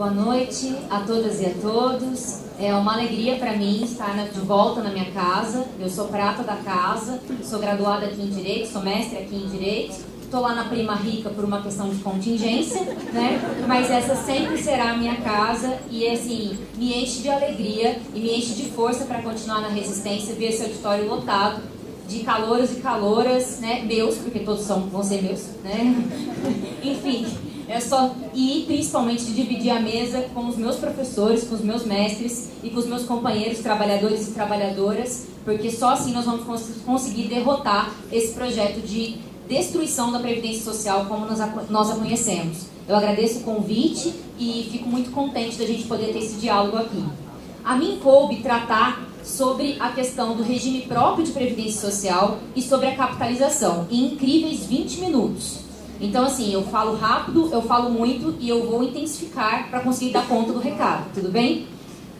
Boa noite a todas e a todos. É uma alegria para mim estar de volta na minha casa. Eu sou prata da casa, sou graduada aqui em Direito, sou mestre aqui em Direito. Estou lá na Prima Rica por uma questão de contingência, né? Mas essa sempre será a minha casa e, assim, me enche de alegria e me enche de força para continuar na resistência, ver esse auditório lotado de calouros e calouras, né? Meus, porque todos vão ser meus, né? Enfim, e principalmente de dividir a mesa com os meus professores, com os meus mestres e com os meus companheiros, trabalhadores e trabalhadoras, porque só assim nós vamos conseguir derrotar esse projeto de destruição da Previdência Social como nós a conhecemos. Eu agradeço o convite e fico muito contente da gente poder ter esse diálogo aqui. A mim coube tratar sobre a questão do regime próprio de Previdência Social e sobre a capitalização, em incríveis 20 minutos. Então, assim, eu falo rápido, eu falo muito e eu vou intensificar para conseguir dar conta do recado, tudo bem?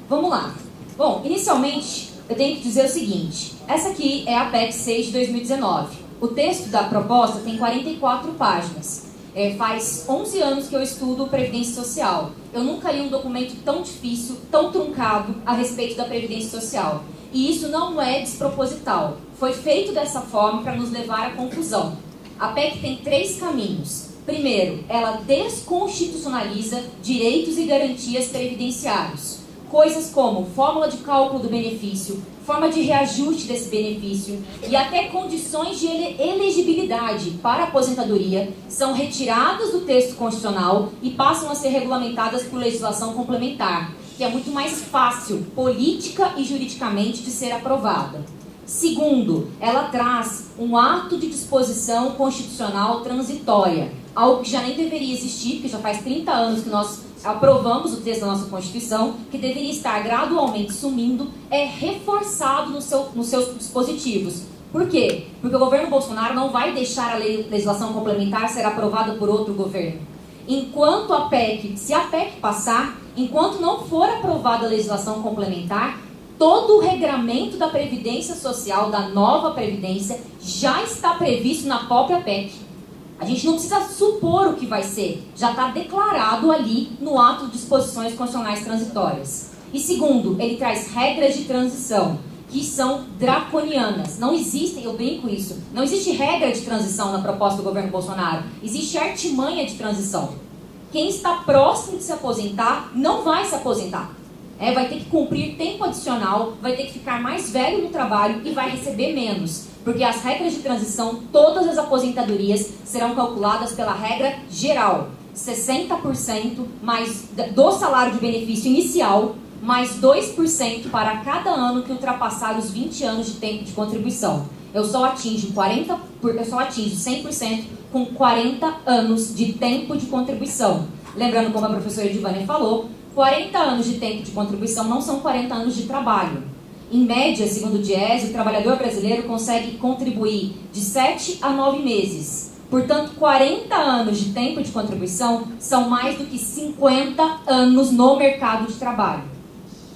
Vamos lá. Bom, inicialmente, eu tenho que dizer o seguinte. Essa aqui é a PEC 6 de 2019. O texto da proposta tem 44 páginas. Faz 11 anos que eu estudo Previdência Social. Eu nunca li um documento tão difícil, tão truncado a respeito da Previdência Social. E isso não é desproposital. Foi feito dessa forma para nos levar à confusão. A PEC tem 3 caminhos. Primeiro, ela desconstitucionaliza direitos e garantias previdenciários. Coisas como fórmula de cálculo do benefício, forma de reajuste desse benefício e até condições de elegibilidade para a aposentadoria são retiradas do texto constitucional e passam a ser regulamentadas por legislação complementar, que é muito mais fácil, política e juridicamente, de ser aprovada. Segundo, ela traz um ato de disposição constitucional transitória, algo que já nem deveria existir, porque já faz 30 anos que nós aprovamos o texto da nossa Constituição, que deveria estar gradualmente sumindo, é reforçado nos seus dispositivos. Por quê? Porque o governo Bolsonaro não vai deixar a legislação complementar ser aprovada por outro governo. Enquanto a PEC, se a PEC passar, enquanto não for aprovada a legislação complementar, todo o regramento da Previdência Social, da nova Previdência, já está previsto na própria PEC. A gente não precisa supor o que vai ser, já está declarado ali no ato de disposições constitucionais transitórias. E segundo, ele traz regras de transição, que são draconianas. Não existem, eu brinco isso, não existe regra de transição na proposta do governo Bolsonaro, existe artimanha de transição. Quem está próximo de se aposentar não vai se aposentar. Vai ter que cumprir tempo adicional, vai ter que ficar mais velho no trabalho e vai receber menos. Porque as regras de transição, todas as aposentadorias serão calculadas pela regra geral. 60% do salário de benefício inicial, mais 2% para cada ano que ultrapassar os 20 anos de tempo de contribuição. Eu só atingo 100% com 40 anos de tempo de contribuição. Lembrando, como a professora Edivânia falou, 40 anos de tempo de contribuição não são 40 anos de trabalho. Em média, segundo o Diese, o trabalhador brasileiro consegue contribuir de 7 a 9 meses. Portanto, 40 anos de tempo de contribuição são mais do que 50 anos no mercado de trabalho.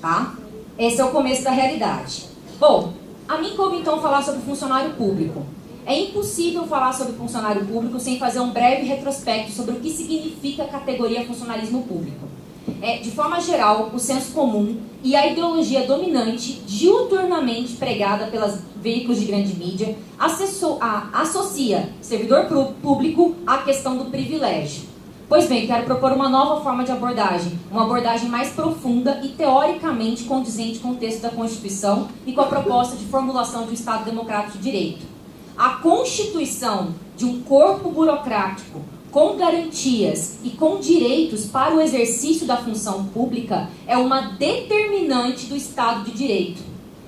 Tá? Esse é o começo da realidade. Bom, a mim coube então falar sobre funcionário público. É impossível falar sobre funcionário público sem fazer um breve retrospecto sobre o que significa a categoria funcionalismo público. De forma geral, o senso comum e a ideologia dominante, diuturnamente pregada pelos veículos de grande mídia, associa servidor público à questão do privilégio. Pois bem, quero propor uma nova forma de abordagem, uma abordagem mais profunda e teoricamente condizente com o texto da Constituição e com a proposta de formulação de um Estado democrático de direito. A constituição de um corpo burocrático com garantias e com direitos para o exercício da função pública é uma determinante do Estado de Direito.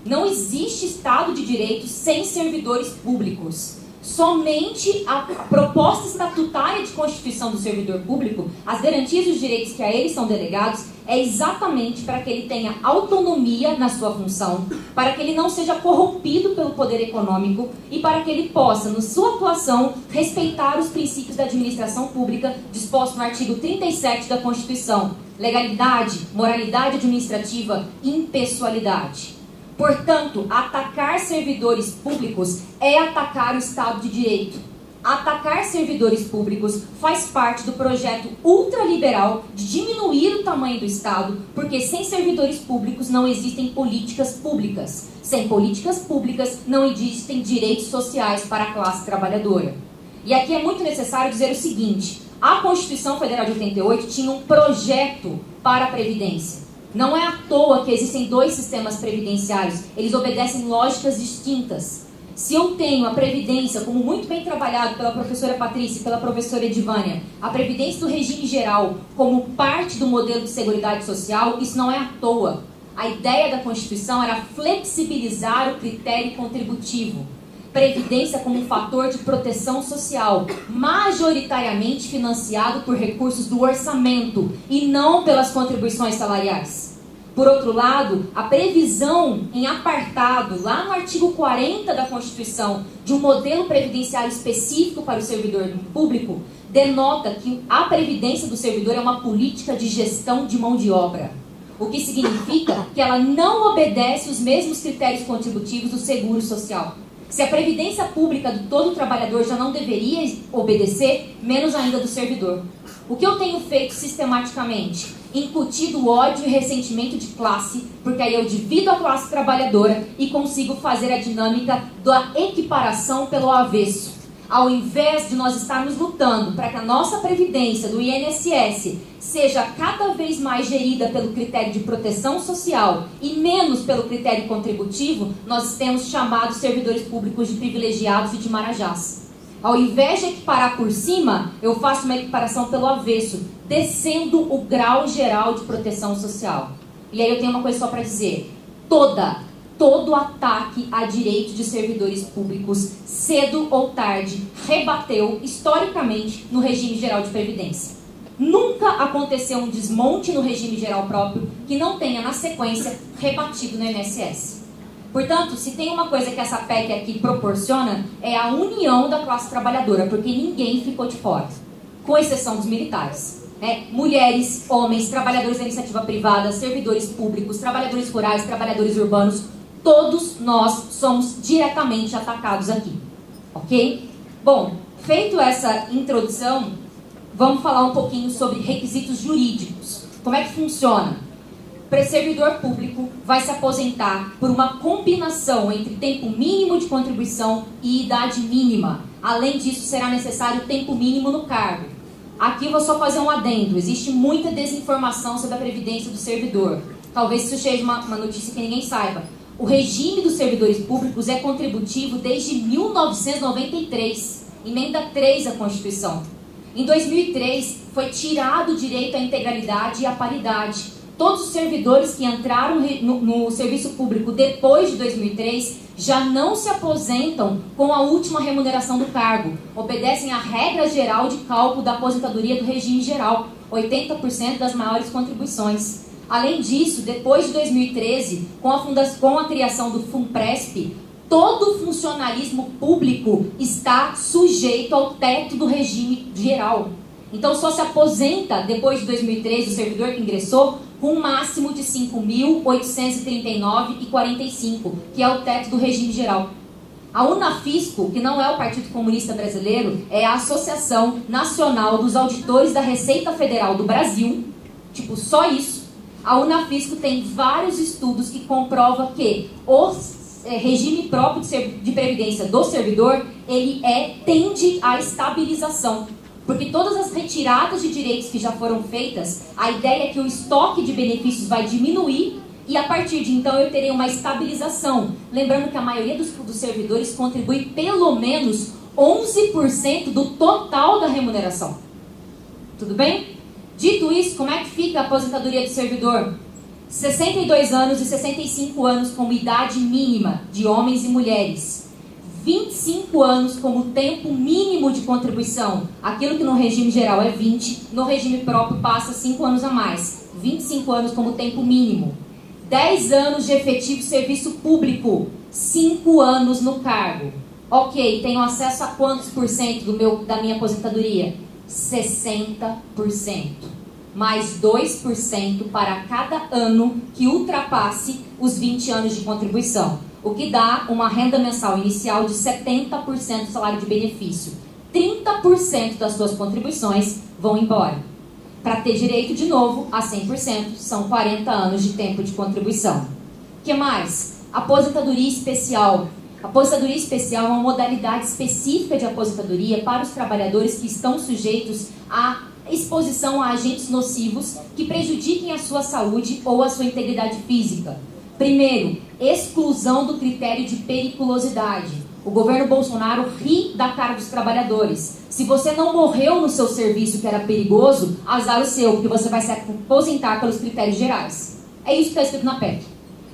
Não existe Estado de Direito sem servidores públicos. Somente a proposta estatutária de constituição do servidor público, as garantias e os direitos que a ele são delegados, é exatamente para que ele tenha autonomia na sua função, para que ele não seja corrompido pelo poder econômico e para que ele possa, na sua atuação, respeitar os princípios da administração pública dispostos no artigo 37 da Constituição: legalidade, moralidade administrativa e impessoalidade. Portanto, atacar servidores públicos é atacar o Estado de Direito. Atacar servidores públicos faz parte do projeto ultraliberal de diminuir o tamanho do Estado, porque sem servidores públicos não existem políticas públicas. Sem políticas públicas não existem direitos sociais para a classe trabalhadora. E aqui é muito necessário dizer o seguinte: a Constituição Federal de 88 tinha um projeto para a Previdência. Não é à toa que existem dois sistemas previdenciários, eles obedecem lógicas distintas. Se eu tenho a Previdência, como muito bem trabalhado pela professora Patrícia e pela professora Edivânia, a Previdência do regime geral como parte do modelo de seguridade social, isso não é à toa. A ideia da Constituição era flexibilizar o critério contributivo. Previdência como um fator de proteção social, majoritariamente financiado por recursos do orçamento e não pelas contribuições salariais. Por outro lado, a previsão em apartado, lá no artigo 40 da Constituição, de um modelo previdenciário específico para o servidor público, denota que a previdência do servidor é uma política de gestão de mão de obra. O que significa que ela não obedece os mesmos critérios contributivos do seguro social. Se a previdência pública de todo trabalhador já não deveria obedecer, menos ainda do servidor. O que eu tenho feito sistematicamente? Incutido ódio e ressentimento de classe, porque aí eu divido a classe trabalhadora e consigo fazer a dinâmica da equiparação pelo avesso. Ao invés de nós estarmos lutando para que a nossa previdência do INSS seja cada vez mais gerida pelo critério de proteção social e menos pelo critério contributivo, nós temos chamado servidores públicos de privilegiados e de marajás. Ao invés de equiparar por cima, eu faço uma equiparação pelo avesso, descendo o grau geral de proteção social. E aí eu tenho uma coisa só para dizer: todo ataque a direitos de servidores públicos, cedo ou tarde, rebateu historicamente no regime geral de previdência. Nunca aconteceu um desmonte no regime geral próprio que não tenha, na sequência, rebatido no INSS. Portanto, se tem uma coisa que essa PEC aqui proporciona, é a união da classe trabalhadora, porque ninguém ficou de fora, com exceção dos militares. Mulheres, homens, trabalhadores da iniciativa privada, servidores públicos, trabalhadores rurais, trabalhadores urbanos, todos nós somos diretamente atacados aqui, ok? Bom, feito essa introdução, vamos falar um pouquinho sobre requisitos jurídicos. Como é que funciona? O servidor público vai se aposentar por uma combinação entre tempo mínimo de contribuição e idade mínima. Além disso, será necessário tempo mínimo no cargo. Aqui eu vou só fazer um adendo. Existe muita desinformação sobre a previdência do servidor. Talvez isso seja uma notícia que ninguém saiba. O regime dos servidores públicos é contributivo desde 1993, emenda 3 da Constituição. Em 2003, foi tirado o direito à integralidade e à paridade. Todos os servidores que entraram no serviço público depois de 2003 já não se aposentam com a última remuneração do cargo. Obedecem à regra geral de cálculo da aposentadoria do regime geral, 80% das maiores contribuições. Além disso, depois de 2013, com a criação do FUNPRESP, todo funcionalismo público está sujeito ao teto do regime geral. Então, só se aposenta, depois de 2013, o servidor que ingressou, com um máximo de R$ 5.839,45, que é o teto do regime geral. A Unafisco, que não é o Partido Comunista Brasileiro, é a Associação Nacional dos Auditores da Receita Federal do Brasil, só isso. A Unafisco tem vários estudos que comprovam que o regime próprio de previdência do servidor, ele tende à estabilização. Porque todas as retiradas de direitos que já foram feitas, a ideia é que o estoque de benefícios vai diminuir e a partir de então eu terei uma estabilização. Lembrando que a maioria dos servidores contribui pelo menos 11% do total da remuneração. Tudo bem? Dito isso, como é que fica a aposentadoria do servidor? 62 anos e 65 anos como idade mínima de homens e mulheres. 25 anos como tempo mínimo de contribuição. Aquilo que no regime geral é 20, no regime próprio passa 5 anos a mais. 25 anos como tempo mínimo. 10 anos de efetivo serviço público. 5 anos no cargo. Ok, tenho acesso a quantos por cento da minha aposentadoria? 60%. Mais 2% para cada ano que ultrapasse os 20 anos de contribuição. O que dá uma renda mensal inicial de 70% do salário de benefício. 30% das suas contribuições vão embora. Para ter direito de novo a 100%, são 40 anos de tempo de contribuição. O que mais? Aposentadoria especial. A aposentadoria especial é uma modalidade específica de aposentadoria para os trabalhadores que estão sujeitos à exposição a agentes nocivos que prejudiquem a sua saúde ou a sua integridade física. Primeiro, exclusão do critério de periculosidade. O governo Bolsonaro ri da cara dos trabalhadores. Se você não morreu no seu serviço que era perigoso, azar o seu, porque você vai se aposentar pelos critérios gerais. É isso que está escrito na PEC.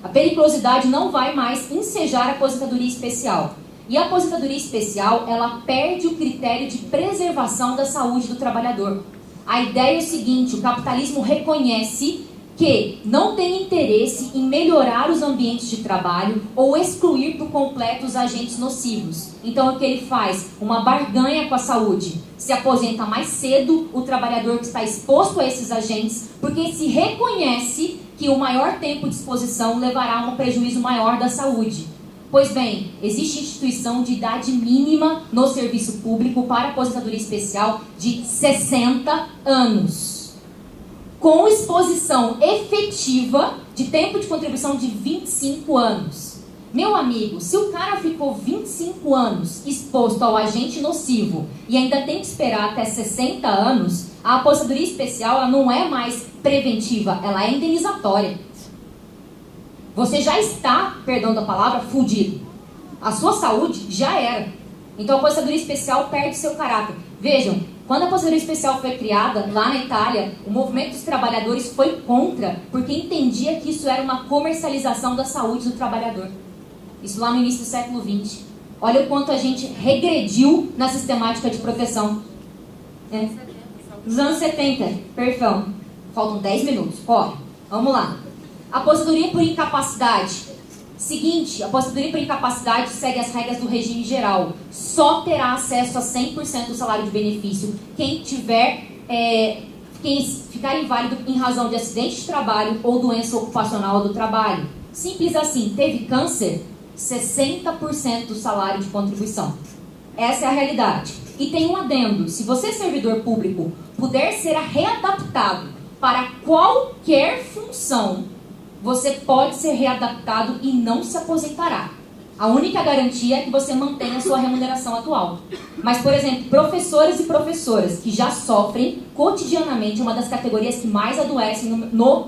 A periculosidade não vai mais ensejar a aposentadoria especial. E a aposentadoria especial, ela perde o critério de preservação da saúde do trabalhador. A ideia é o seguinte: o capitalismo reconhece que não tem interesse em melhorar os ambientes de trabalho ou excluir por completo os agentes nocivos. Então, o que ele faz? Uma barganha com a saúde. Se aposenta mais cedo o trabalhador que está exposto a esses agentes, porque se reconhece que o maior tempo de exposição levará a um prejuízo maior da saúde. Pois bem, existe instituição de idade mínima no serviço público para aposentadoria especial de 60 anos. Com exposição efetiva de tempo de contribuição de 25 anos. Meu amigo, se o cara ficou 25 anos exposto ao agente nocivo e ainda tem que esperar até 60 anos, a aposentadoria especial ela não é mais preventiva, ela é indenizatória. Você já está, perdão da palavra, fudido. A sua saúde já era. Então a aposentadoria especial perde seu caráter. Vejam, quando a aposentadoria especial foi criada, lá na Itália, o movimento dos trabalhadores foi contra, porque entendia que isso era uma comercialização da saúde do trabalhador. Isso lá no início do século XX. Olha o quanto a gente regrediu na sistemática de proteção. Nos anos 70, perfeito. Faltam 10 minutos, corre. Vamos lá. Aposentadoria por incapacidade. Seguinte, a aposentadoria por incapacidade segue as regras do regime geral. Só terá acesso a 100% do salário de benefício quem ficar inválido em razão de acidente de trabalho ou doença ocupacional do trabalho. Simples assim, teve câncer, 60% do salário de contribuição. Essa é a realidade. E tem um adendo: se você, servidor público, puder ser readaptado para qualquer função, você pode ser readaptado e não se aposentará. A única garantia é que você mantenha a sua remuneração atual. Mas, por exemplo, professores e professoras que já sofrem cotidianamente uma das categorias que mais adoecem no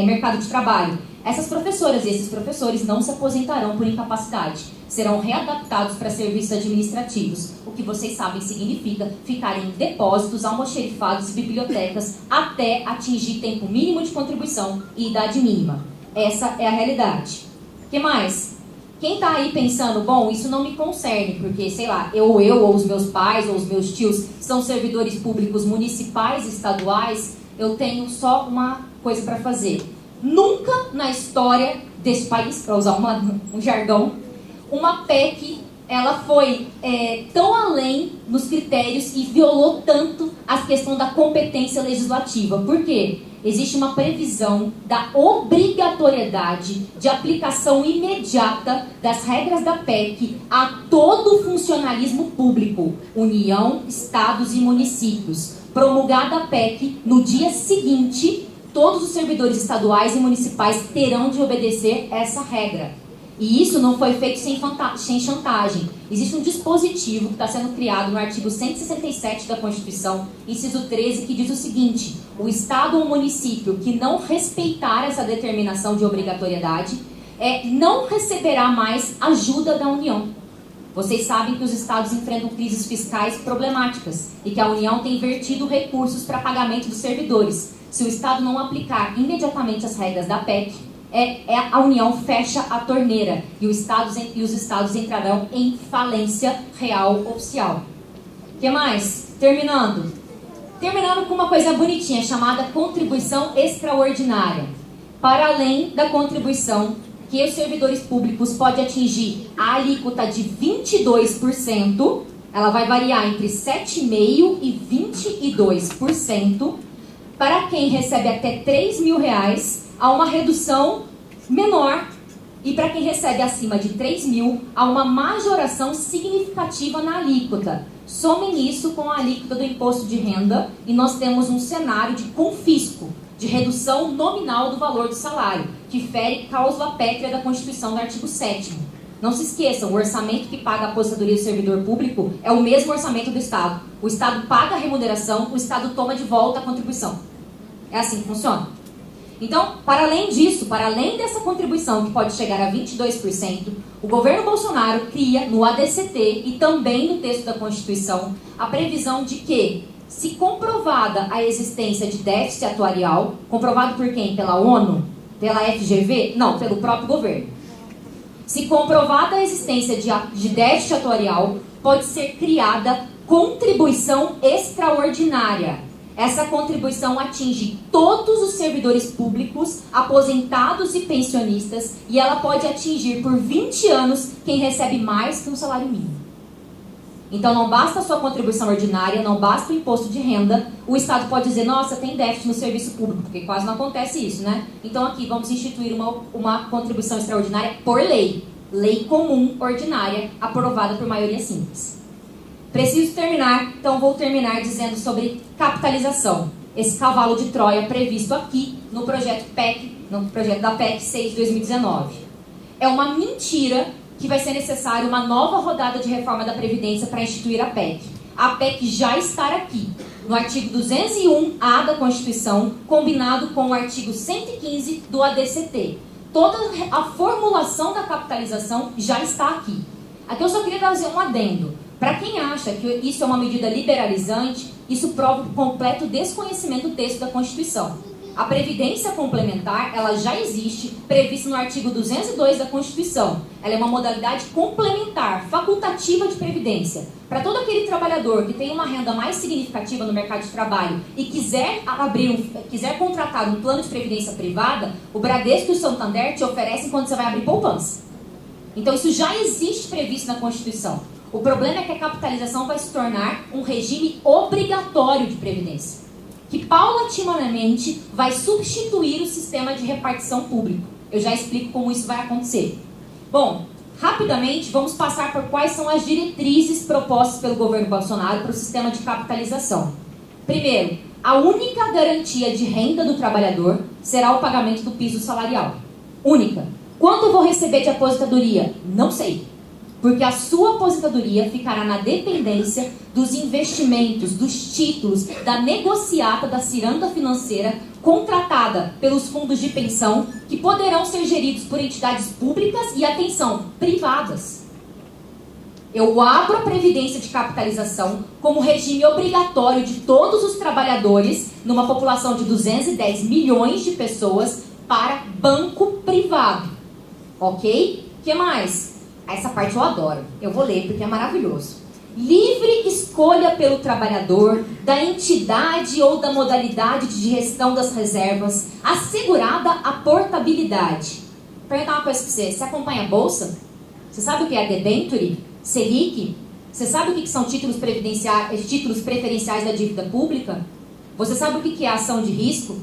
mercado de trabalho. Essas professoras e esses professores não se aposentarão por incapacidade. Serão readaptados para serviços administrativos. O que vocês sabem significa ficarem em depósitos, almoxerifados e bibliotecas até atingir tempo mínimo de contribuição e idade mínima. Essa é a realidade. O que mais? Quem está aí pensando, bom, isso não me concerne, porque, sei lá, eu ou os meus pais ou os meus tios são servidores públicos municipais, estaduais, eu tenho só uma coisa para fazer. Nunca na história desse país, para usar um jargão, uma PEC ela foi tão além nos critérios e violou tanto a questão da competência legislativa. Por quê? Existe uma previsão da obrigatoriedade de aplicação imediata das regras da PEC a todo o funcionalismo público, União, Estados e municípios. Promulgada a PEC, no dia seguinte, todos os servidores estaduais e municipais terão de obedecer essa regra. E isso não foi feito sem chantagem. Existe um dispositivo que está sendo criado no artigo 167 da Constituição, inciso 13, que diz o seguinte: o Estado ou município que não respeitar essa determinação de obrigatoriedade não receberá mais ajuda da União. Vocês sabem que os estados enfrentam crises fiscais problemáticas e que a União tem vertido recursos para pagamento dos servidores. Se o Estado não aplicar imediatamente as regras da PEC, a União fecha a torneira e os estados entrarão em falência real oficial. O que mais? Terminando com uma coisa bonitinha chamada contribuição extraordinária. Para além da contribuição que os servidores públicos podem atingir a alíquota de 22%, ela vai variar entre 7,5% e 22%. Para quem recebe até R$3.000, há uma redução menor E para quem recebe acima de 3 mil, há uma majoração significativa na alíquota. Somem isso com a alíquota do imposto de renda e nós temos um cenário de confisco, de redução nominal do valor do salário, que fere cláusula pétrea da Constituição do artigo 7º. Não se esqueçam, o orçamento que paga a aposentadoria do servidor público é o mesmo orçamento do Estado. O Estado paga a remuneração, o Estado toma de volta a contribuição. É assim que funciona. Então, para além disso, para além dessa contribuição que pode chegar a 22%, o governo Bolsonaro cria no ADCT e também no texto da Constituição a previsão de que, se comprovada a existência de déficit atuarial, comprovado por quem? Pela ONU? Pela FGV? Não, pelo próprio governo. Se comprovada a existência de déficit atuarial, pode ser criada contribuição extraordinária. Essa contribuição atinge todos os servidores públicos, aposentados e pensionistas, e ela pode atingir por 20 anos quem recebe mais que um salário mínimo. Então não basta a sua contribuição ordinária, não basta o imposto de renda, o Estado pode dizer, nossa, tem déficit no serviço público, porque quase não acontece isso, né? Então aqui vamos instituir uma contribuição extraordinária por lei, lei comum ordinária, aprovada por maioria simples. Preciso terminar, então vou terminar dizendo sobre capitalização. Esse cavalo de Troia previsto aqui no projeto da PEC 6 de 2019. É uma mentira que vai ser necessário uma nova rodada de reforma da Previdência para instituir a PEC. A PEC já está aqui, no artigo 201A da Constituição, combinado com o artigo 115 do ADCT. Toda a formulação da capitalização já está aqui. Aqui eu só queria trazer um adendo. Para quem acha que isso é uma medida liberalizante, isso prova o completo desconhecimento do texto da Constituição. A previdência complementar, ela já existe, prevista no artigo 202 da Constituição. Ela é uma modalidade complementar, facultativa de previdência. Para todo aquele trabalhador que tem uma renda mais significativa no mercado de trabalho e quiser contratar um plano de previdência privada, o Bradesco e o Santander te oferecem quando você vai abrir poupança. Então isso já existe previsto na Constituição. O problema é que a capitalização vai se tornar um regime obrigatório de previdência, que paulatinamente vai substituir o sistema de repartição público. Eu já explico como isso vai acontecer. Bom, rapidamente vamos passar por quais são as diretrizes propostas pelo governo Bolsonaro para o sistema de capitalização. Primeiro, a única garantia de renda do trabalhador será o pagamento do piso salarial. Única. Quanto eu vou receber de aposentadoria? Não sei. Porque a sua aposentadoria ficará na dependência dos investimentos, dos títulos, da negociata da ciranda financeira contratada pelos fundos de pensão, que poderão ser geridos por entidades públicas e, atenção, privadas. Eu abro a previdência de capitalização como regime obrigatório de todos os trabalhadores, numa população de 210 milhões de pessoas, para banco privado. Ok? O que mais? Essa parte eu adoro, eu vou ler porque é maravilhoso. Livre escolha pelo trabalhador da entidade ou da modalidade de gestão das reservas, assegurada a portabilidade. Vou perguntar uma coisa para você, você acompanha a Bolsa? Você sabe o que é debenture? Selic? Você sabe o que são títulos preferenciais da dívida pública? Você sabe o que é ação de risco?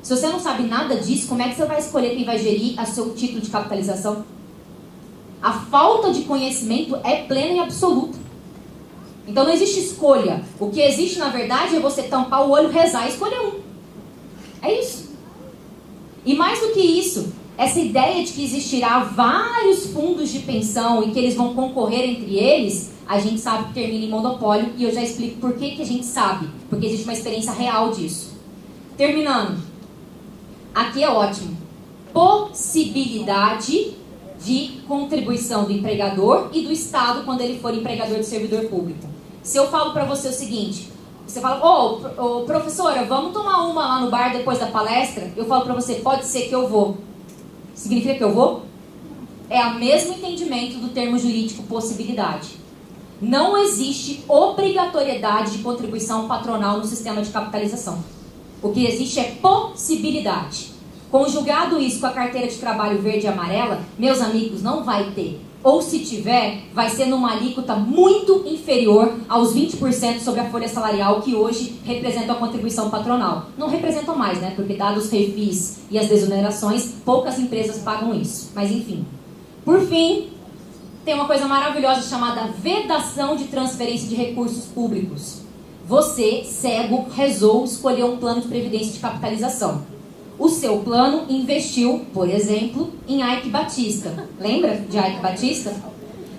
Se você não sabe nada disso, como é que você vai escolher quem vai gerir o seu título de capitalização? A falta de conhecimento é plena e absoluta. Então não existe escolha. O que existe, na verdade, é você tampar o olho, rezar e escolher um. É isso. E mais do que isso, essa ideia de que existirá vários fundos de pensão e que eles vão concorrer entre eles, a gente sabe que termina em monopólio, e eu já explico por que a gente sabe. Porque existe uma experiência real disso. Terminando. Aqui é ótimo. Possibilidade de contribuição do empregador e do Estado quando ele for empregador de servidor público. Se eu falo para você o seguinte, você fala, professora, vamos tomar uma lá no bar depois da palestra? Eu falo para você, pode ser que eu vou. Significa que eu vou? É o mesmo entendimento do termo jurídico possibilidade. Não existe obrigatoriedade de contribuição patronal no sistema de capitalização. O que existe é possibilidade. Conjugado isso com a carteira de trabalho verde e amarela, meus amigos, não vai ter. ou se tiver, vai ser numa alíquota muito inferior aos 20% sobre a folha salarial que hoje representa a contribuição patronal. Não representam mais, né? Porque dados os refis e as desonerações, poucas empresas pagam isso. Mas enfim. Por fim, tem uma coisa maravilhosa chamada vedação de transferência de recursos públicos. Você, cego, rezou escolher um plano de previdência de capitalização. O seu plano investiu, por exemplo, em Ike Batista. Lembra de Ike Batista?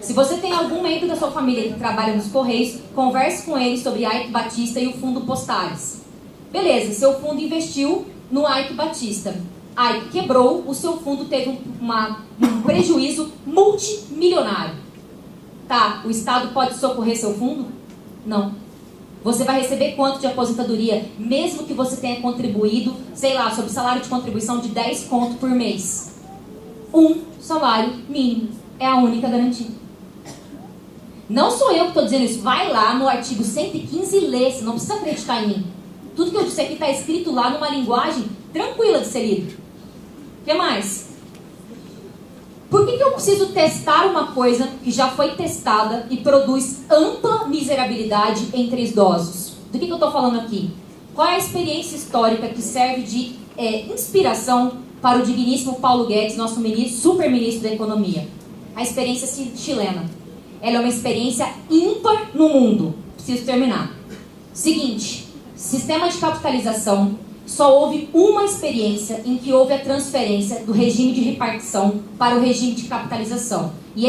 Se você tem algum membro da sua família que trabalha nos Correios, converse com ele sobre Ike Batista e o fundo Postales. Beleza, seu fundo investiu no Ike Batista. Ike quebrou, o seu fundo teve um prejuízo multimilionário. Tá, o Estado pode socorrer seu fundo? Não. Você vai receber quanto de aposentadoria, mesmo que você tenha contribuído, sei lá, sob salário de contribuição de 10 conto por mês? Um salário mínimo é a única garantia. Não sou eu que estou dizendo isso. Vai lá no artigo 115 e lê, você não precisa acreditar em mim. Tudo que eu disse aqui está escrito lá numa linguagem tranquila de ser lido. O que mais? Por que eu preciso testar uma coisa que já foi testada e produz ampla miserabilidade entre idosos? Do que eu estou falando aqui? Qual é a experiência histórica que serve de inspiração para o digníssimo Paulo Guedes, nosso super ministro da Economia? A experiência chilena. Ela é uma experiência ímpar no mundo. Preciso terminar. Seguinte, sistema de capitalização. Só houve uma experiência em que houve a transferência do regime de repartição para o regime de capitalização. E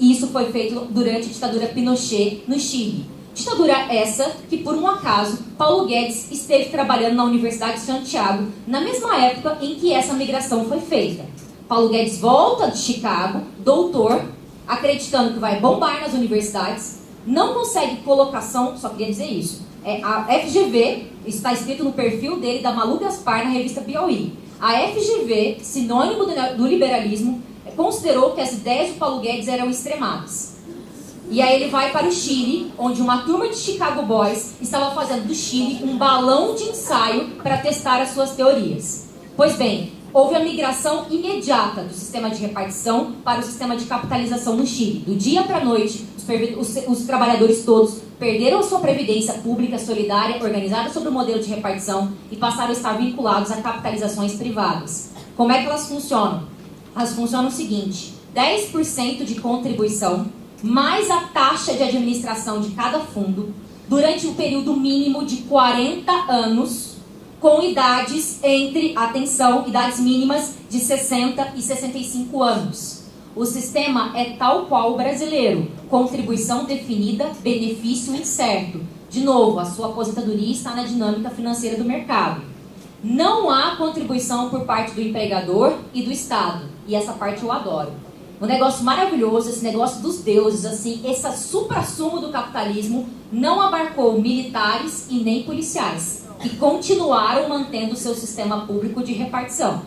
isso foi feito durante a ditadura Pinochet no Chile. Ditadura essa que, por um acaso, Paulo Guedes esteve trabalhando na Universidade de Santiago, na mesma época em que essa migração foi feita. Paulo Guedes volta de Chicago, doutor, acreditando que vai bombar nas universidades, não consegue colocação, só queria dizer isso. A FGV, está escrito no perfil dele da Malu Gaspar na revista Piauí. A FGV, sinônimo do liberalismo, considerou que as ideias do Paulo Guedes eram extremadas. E aí ele vai para o Chile, onde uma turma de Chicago Boys estava fazendo do Chile um balão de ensaio para testar as suas teorias. Pois bem, houve a migração imediata do sistema de repartição para o sistema de capitalização no Chile. Do dia para a noite, os trabalhadores todos perderam a sua previdência pública solidária, organizada sobre o modelo de repartição, e passaram a estar vinculados a capitalizações privadas. Como é que elas funcionam? Elas funcionam o seguinte: 10% de contribuição, mais a taxa de administração de cada fundo, durante um período mínimo de 40 anos, com idades idades mínimas de 60 e 65 anos. O sistema é tal qual o brasileiro, contribuição definida, benefício incerto. De novo, a sua aposentadoria está na dinâmica financeira do mercado. Não há contribuição por parte do empregador e do Estado. E essa parte eu adoro. Um negócio maravilhoso, esse negócio dos deuses, assim, esse suprassumo do capitalismo não abarcou militares e nem policiais, que continuaram mantendo o seu sistema público de repartição.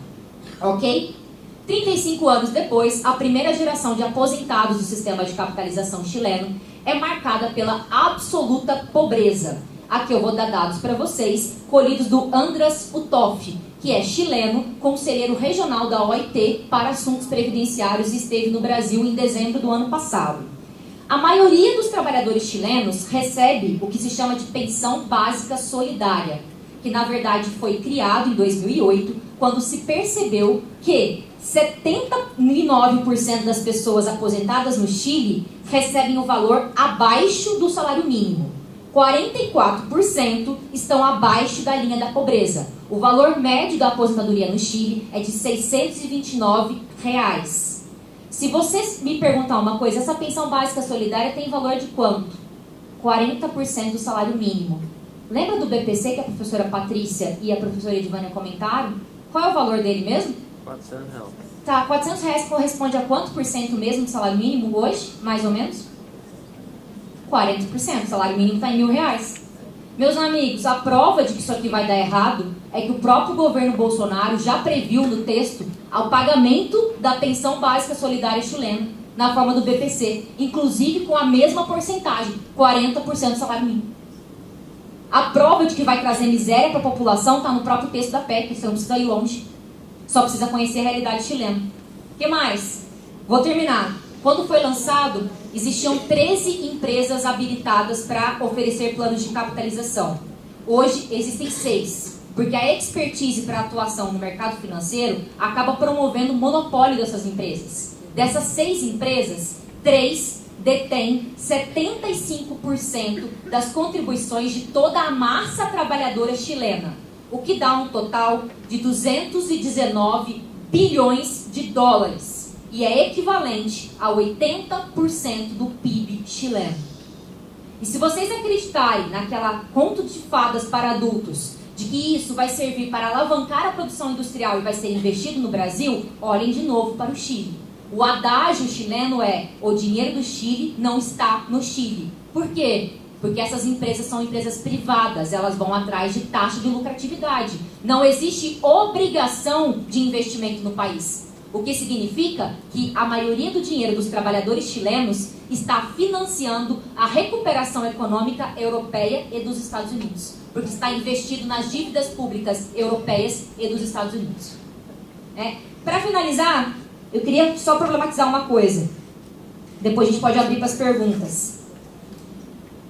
Ok? 35 anos depois, a primeira geração de aposentados do sistema de capitalização chileno é marcada pela absoluta pobreza. Aqui eu vou dar dados para vocês, colhidos do Andras Utoff, que é chileno, conselheiro regional da OIT para assuntos previdenciários e esteve no Brasil em dezembro do ano passado. A maioria dos trabalhadores chilenos recebe o que se chama de pensão básica solidária, que na verdade foi criado em 2008, quando se percebeu que 79% das pessoas aposentadas no Chile recebem o valor abaixo do salário mínimo. 44% estão abaixo da linha da pobreza. O valor médio da aposentadoria no Chile é de R$ 629. Se você me perguntar uma coisa, essa pensão básica solidária tem valor de quanto? 40% do salário mínimo. Lembra do BPC que a professora Patrícia e a professora Edvânia comentaram? Qual é o valor dele mesmo? R$400. Tá, R$400 corresponde a quanto por cento mesmo do salário mínimo hoje, mais ou menos? 40%, o salário mínimo está em R$1.000. Meus amigos, a prova de que isso aqui vai dar errado é que o próprio governo Bolsonaro já previu no texto o pagamento da pensão básica solidária chilena na forma do BPC, inclusive com a mesma porcentagem, 40% do salário mínimo. A prova de que vai trazer miséria para a população está no próprio texto da PEC, você não precisa ir longe, só precisa conhecer a realidade chilena. O que mais? Vou terminar. Quando foi lançado, existiam 13 empresas habilitadas para oferecer planos de capitalização. Hoje existem 6, porque a expertise para atuação no mercado financeiro acaba promovendo o monopólio dessas empresas. Dessas 6 empresas, 3 detêm 75% das contribuições de toda a massa trabalhadora chilena, o que dá um total de 219 bilhões de dólares e é equivalente a 80% do PIB chileno. E se vocês acreditarem naquela conto de fadas para adultos, de que isso vai servir para alavancar a produção industrial e vai ser investido no Brasil, olhem de novo para o Chile. O adágio chileno é: o dinheiro do Chile não está no Chile. Por quê? Porque essas empresas são empresas privadas, elas vão atrás de taxa de lucratividade. Não existe obrigação de investimento no país. O que significa que a maioria do dinheiro dos trabalhadores chilenos está financiando a recuperação econômica europeia e dos Estados Unidos. Porque está investido nas dívidas públicas europeias e dos Estados Unidos. Para finalizar, eu queria só problematizar uma coisa. Depois a gente pode abrir para as perguntas.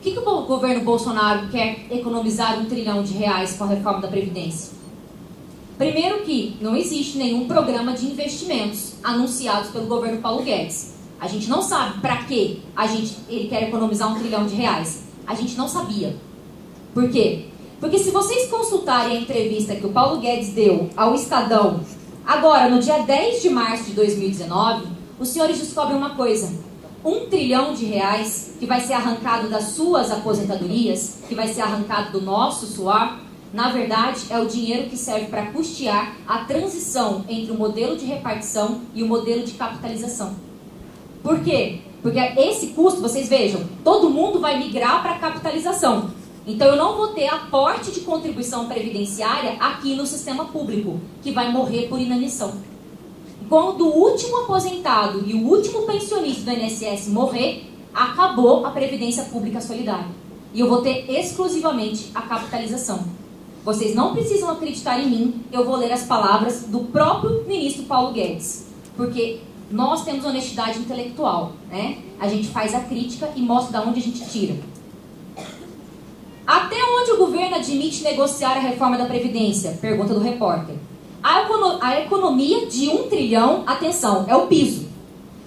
Por que o governo Bolsonaro quer economizar R$1 trilhão com a reforma da Previdência? Primeiro que não existe nenhum programa de investimentos anunciados pelo governo Paulo Guedes. A gente não sabe para que ele quer economizar R$1 trilhão. A gente não sabia. Por quê? Porque se vocês consultarem a entrevista que o Paulo Guedes deu ao Estadão, agora no dia 10 de março de 2019, os senhores descobrem uma coisa: R$1 trilhão que vai ser arrancado das suas aposentadorias, que vai ser arrancado do nosso suor, na verdade é o dinheiro que serve para custear a transição entre o modelo de repartição e o modelo de capitalização. Por quê? Porque esse custo, vocês vejam, todo mundo vai migrar para a capitalização. Então eu não vou ter aporte de contribuição previdenciária aqui no sistema público, que vai morrer por inanição. Quando o último aposentado e o último pensionista do INSS morrer, acabou a Previdência Pública Solidária. E eu vou ter exclusivamente a capitalização. Vocês não precisam acreditar em mim, eu vou ler as palavras do próprio ministro Paulo Guedes. Porque nós temos honestidade intelectual, né? A gente faz a crítica e mostra de onde a gente tira. Até onde o governo admite negociar a reforma da Previdência? Pergunta do repórter. A economia de R$1 trilhão, atenção, é o piso.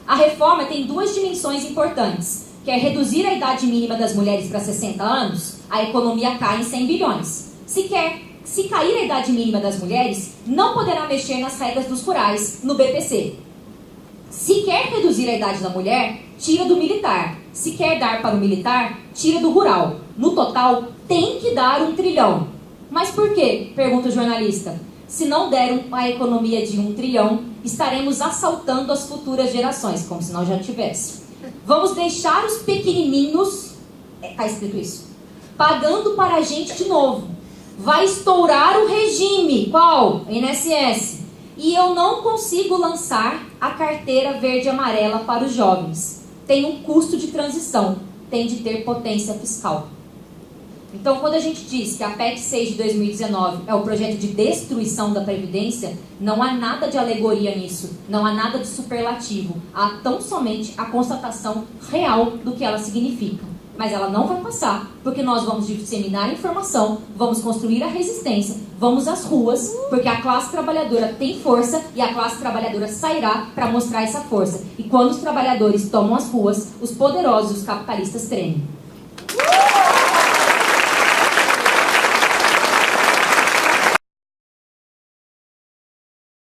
A reforma tem 2 dimensões importantes. Quer reduzir a idade mínima das mulheres para 60 anos, a economia cai em 100 bilhões. Se cair a idade mínima das mulheres, não poderá mexer nas regras dos rurais, no BPC. Se quer reduzir a idade da mulher, tira do militar. Se quer dar para o militar, tira do rural. No total, tem que dar R$1 trilhão. Mas por quê? Pergunta o jornalista. Se não deram a economia de R$1 trilhão, estaremos assaltando as futuras gerações, como se nós já tivéssemos. Vamos deixar os pequenininhos, está escrito isso, pagando para a gente de novo. Vai estourar o regime. Qual? INSS. E eu não consigo lançar a carteira verde e amarela para os jovens. Tem um custo de transição, tem de ter potência fiscal. Então, quando a gente diz que a PEC 6 de 2019 é o projeto de destruição da Previdência, não há nada de alegoria nisso, não há nada de superlativo, há tão somente a constatação real do que ela significa. Mas ela não vai passar, porque nós vamos disseminar informação, vamos construir a resistência, vamos às ruas, porque a classe trabalhadora tem força e a classe trabalhadora sairá para mostrar essa força. E quando os trabalhadores tomam as ruas, os poderosos e os capitalistas tremem.